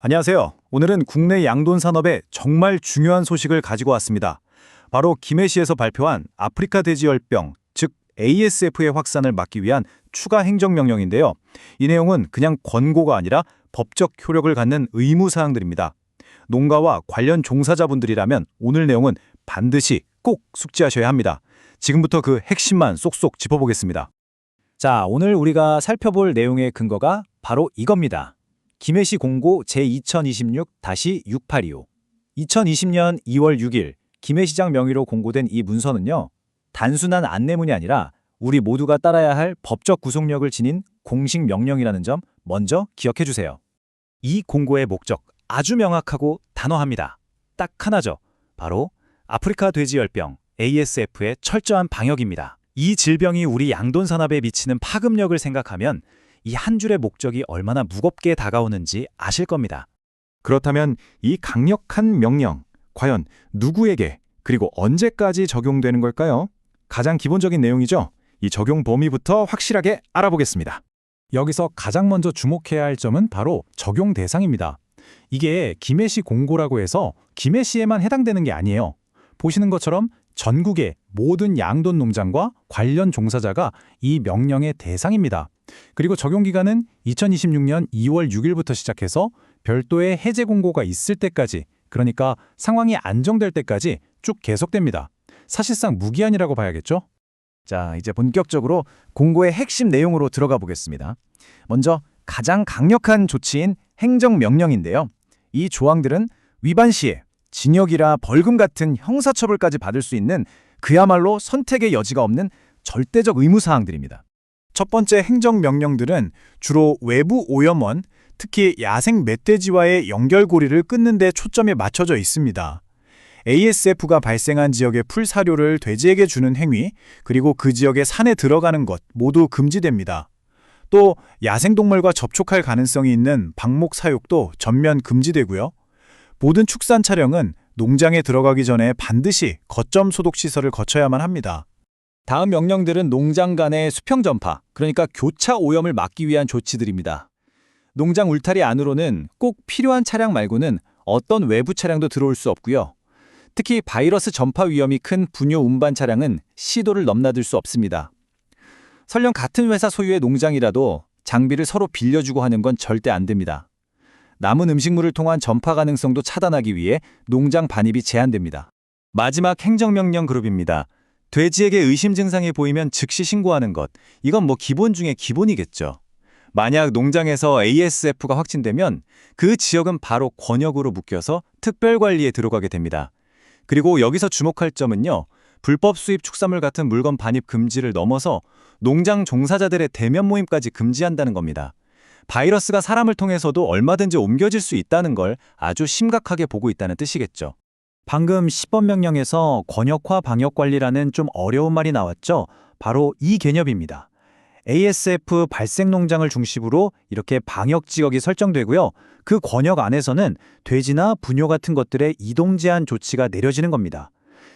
안녕하세요. 오늘은 국내 양돈 산업에 정말 중요한 소식을 가지고 왔습니다. 바로 김해시에서 발표한 아프리카 돼지열병, 즉 ASF의 확산을 막기 위한 추가 행정명령인데요. 이 내용은 그냥 권고가 아니라 법적 효력을 갖는 의무사항들입니다. 농가와 관련 종사자분들이라면 오늘 내용은 반드시 꼭 숙지하셔야 합니다. 지금부터 그 핵심만 쏙쏙 짚어보겠습니다. 자, 오늘 우리가 살펴볼 내용의 근거가 바로 이겁니다. 김해시 공고 제2026-6825. 2020년 2월 6일 김해시장 명의로 공고된 이 문서는요, 단순한 안내문이 아니라 우리 모두가 따라야 할 법적 구속력을 지닌 공식 명령이라는 점 먼저 기억해 주세요. 이 공고의 목적 아주 명확하고 단호합니다. 딱 하나죠. 바로 아프리카 돼지열병 ASF의 철저한 방역입니다. 이 질병이 우리 양돈 산업에 미치는 파급력을 생각하면 이 한 줄의 목적이 얼마나 무겁게 다가오는지 아실 겁니다. 그렇다면 이 강력한 명령, 과연 누구에게 그리고 언제까지 적용되는 걸까요? 가장 기본적인 내용이죠. 이 적용 범위부터 확실하게 알아보겠습니다. 여기서 가장 먼저 주목해야 할 점은 바로 적용 대상입니다. 이게 김해시 공고라고 해서 김해시에만 해당되는 게 아니에요. 보시는 것처럼 전국의 모든 양돈 농장과 관련 종사자가 이 명령의 대상입니다. 그리고 적용 기간은 2026년 2월 6일부터 시작해서 별도의 해제 공고가 있을 때까지, 그러니까 상황이 안정될 때까지 쭉 계속됩니다. 사실상 무기한이라고 봐야겠죠? 자, 이제 본격적으로 공고의 핵심 내용으로 들어가 보겠습니다. 먼저 가장 강력한 조치인 행정명령인데요. 이 조항들은 위반 시에 징역이라 벌금 같은 형사처벌까지 받을 수 있는 그야말로 선택의 여지가 없는 절대적 의무사항들입니다. 첫 번째 행정명령들은 주로 외부 오염원, 특히 야생 멧돼지와의 연결고리를 끊는 데 초점이 맞춰져 있습니다. ASF가 발생한 지역의 풀사료를 돼지에게 주는 행위, 그리고 그 지역에 산에 들어가는 것 모두 금지됩니다. 또 야생동물과 접촉할 가능성이 있는 방목 사육도 전면 금지되고요. 모든 축산 차량은 농장에 들어가기 전에 반드시 거점 소독 시설을 거쳐야만 합니다. 다음 명령들은 농장 간의 수평 전파, 그러니까 교차 오염을 막기 위한 조치들입니다. 농장 울타리 안으로는 꼭 필요한 차량 말고는 어떤 외부 차량도 들어올 수 없고요. 특히 바이러스 전파 위험이 큰 분뇨 운반 차량은 시도를 넘나들 수 없습니다. 설령 같은 회사 소유의 농장이라도 장비를 서로 빌려주고 하는 건 절대 안 됩니다. 남은 음식물을 통한 전파 가능성도 차단하기 위해 농장 반입이 제한됩니다. 마지막 행정명령 그룹입니다. 돼지에게 의심 증상이 보이면 즉시 신고하는 것. 이건 기본 중에 기본이겠죠. 만약 농장에서 ASF가 확진되면 그 지역은 바로 권역으로 묶여서 특별관리에 들어가게 됩니다. 그리고 여기서 주목할 점은요, 불법 수입 축산물 같은 물건 반입 금지를 넘어서 농장 종사자들의 대면 모임까지 금지한다는 겁니다. 바이러스가 사람을 통해서도 얼마든지 옮겨질 수 있다는 걸 아주 심각하게 보고 있다는 뜻이겠죠. 방금 시범명령에서 권역화 방역관리라는 좀 어려운 말이 나왔죠. 바로 이 개념입니다. ASF 발생 농장을 중심으로 이렇게 방역지역이 설정되고요. 그 권역 안에서는 돼지나 분뇨 같은 것들의 이동 제한 조치가 내려지는 겁니다.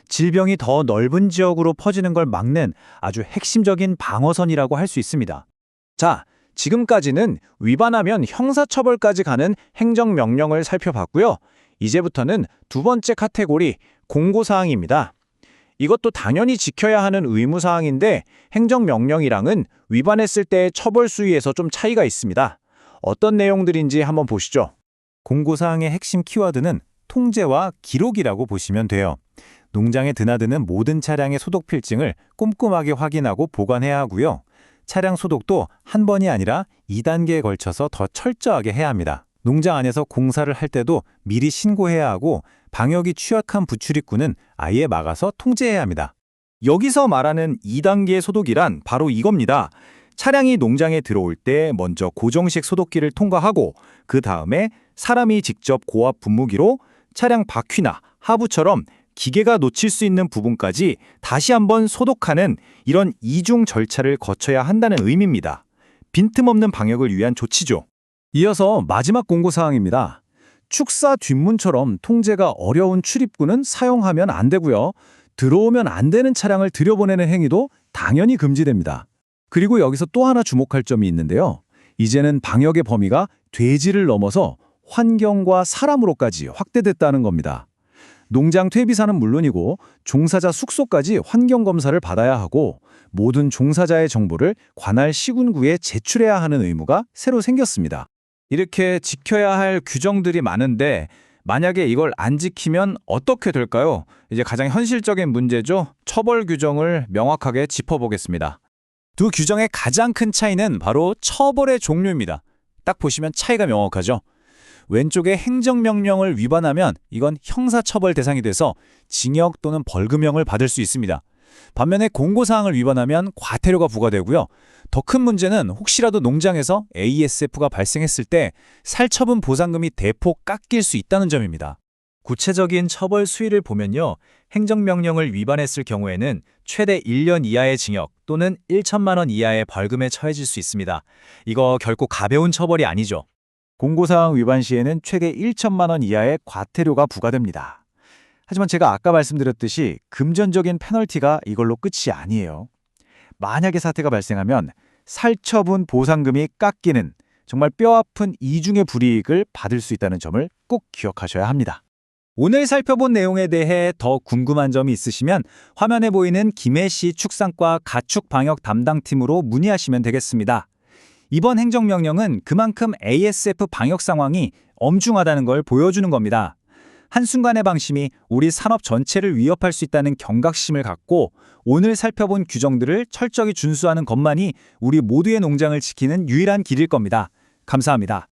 질병이 더 넓은 지역으로 퍼지는 걸 막는 아주 핵심적인 방어선이라고 할 수 있습니다. 자, 지금까지는 위반하면 형사처벌까지 가는 행정명령을 살펴봤고요. 이제부터는 두 번째 카테고리, 공고사항입니다. 이것도 당연히 지켜야 하는 의무사항인데 행정명령이랑은 위반했을 때의 처벌 수위에서 좀 차이가 있습니다. 어떤 내용들인지 한번 보시죠. 공고사항의 핵심 키워드는 통제와 기록이라고 보시면 돼요. 농장에 드나드는 모든 차량의 소독 필증을 꼼꼼하게 확인하고 보관해야 하고요. 차량 소독도 한 번이 아니라 2단계에 걸쳐서 더 철저하게 해야 합니다. 농장 안에서 공사를 할 때도 미리 신고해야 하고 방역이 취약한 부출입구는 아예 막아서 통제해야 합니다. 여기서 말하는 2단계 소독이란 바로 이겁니다. 차량이 농장에 들어올 때 먼저 고정식 소독기를 통과하고 그 다음에 사람이 직접 고압 분무기로 차량 바퀴나 하부처럼 기계가 놓칠 수 있는 부분까지 다시 한번 소독하는 이런 이중 절차를 거쳐야 한다는 의미입니다. 빈틈없는 방역을 위한 조치죠. 이어서 마지막 공고사항입니다. 축사 뒷문처럼 통제가 어려운 출입구는 사용하면 안 되고요. 들어오면 안 되는 차량을 들여보내는 행위도 당연히 금지됩니다. 그리고 여기서 또 하나 주목할 점이 있는데요. 이제는 방역의 범위가 돼지를 넘어서 환경과 사람으로까지 확대됐다는 겁니다. 농장 퇴비사는 물론이고 종사자 숙소까지 환경검사를 받아야 하고 모든 종사자의 정보를 관할 시군구에 제출해야 하는 의무가 새로 생겼습니다. 이렇게 지켜야 할 규정들이 많은데 만약에 이걸 안 지키면 어떻게 될까요? 이제 가장 현실적인 문제죠. 처벌 규정을 명확하게 짚어보겠습니다. 두 규정의 가장 큰 차이는 바로 처벌의 종류입니다. 딱 보시면 차이가 명확하죠. 왼쪽에 행정명령을 위반하면 이건 형사처벌 대상이 돼서 징역 또는 벌금형을 받을 수 있습니다. 반면에 공고사항을 위반하면 과태료가 부과되고요. 더 큰 문제는 혹시라도 농장에서 ASF가 발생했을 때 살처분 보상금이 대폭 깎일 수 있다는 점입니다. 구체적인 처벌 수위를 보면요. 행정명령을 위반했을 경우에는 최대 1년 이하의 징역 또는 1천만 원 이하의 벌금에 처해질 수 있습니다. 이거 결코 가벼운 처벌이 아니죠. 공고사항 위반 시에는 최대 1천만 원 이하의 과태료가 부과됩니다. 하지만 제가 아까 말씀드렸듯이 금전적인 페널티가 이걸로 끝이 아니에요. 만약에 사태가 발생하면 살처분 보상금이 깎이는 정말 뼈아픈 이중의 불이익을 받을 수 있다는 점을 꼭 기억하셔야 합니다. 오늘 살펴본 내용에 대해 더 궁금한 점이 있으시면 화면에 보이는 김해시 축산과 가축 방역 담당팀으로 문의하시면 되겠습니다. 이번 행정명령은 그만큼 ASF 방역 상황이 엄중하다는 걸 보여주는 겁니다. 한순간의 방심이 우리 산업 전체를 위협할 수 있다는 경각심을 갖고 오늘 살펴본 규정들을 철저히 준수하는 것만이 우리 모두의 농장을 지키는 유일한 길일 겁니다. 감사합니다.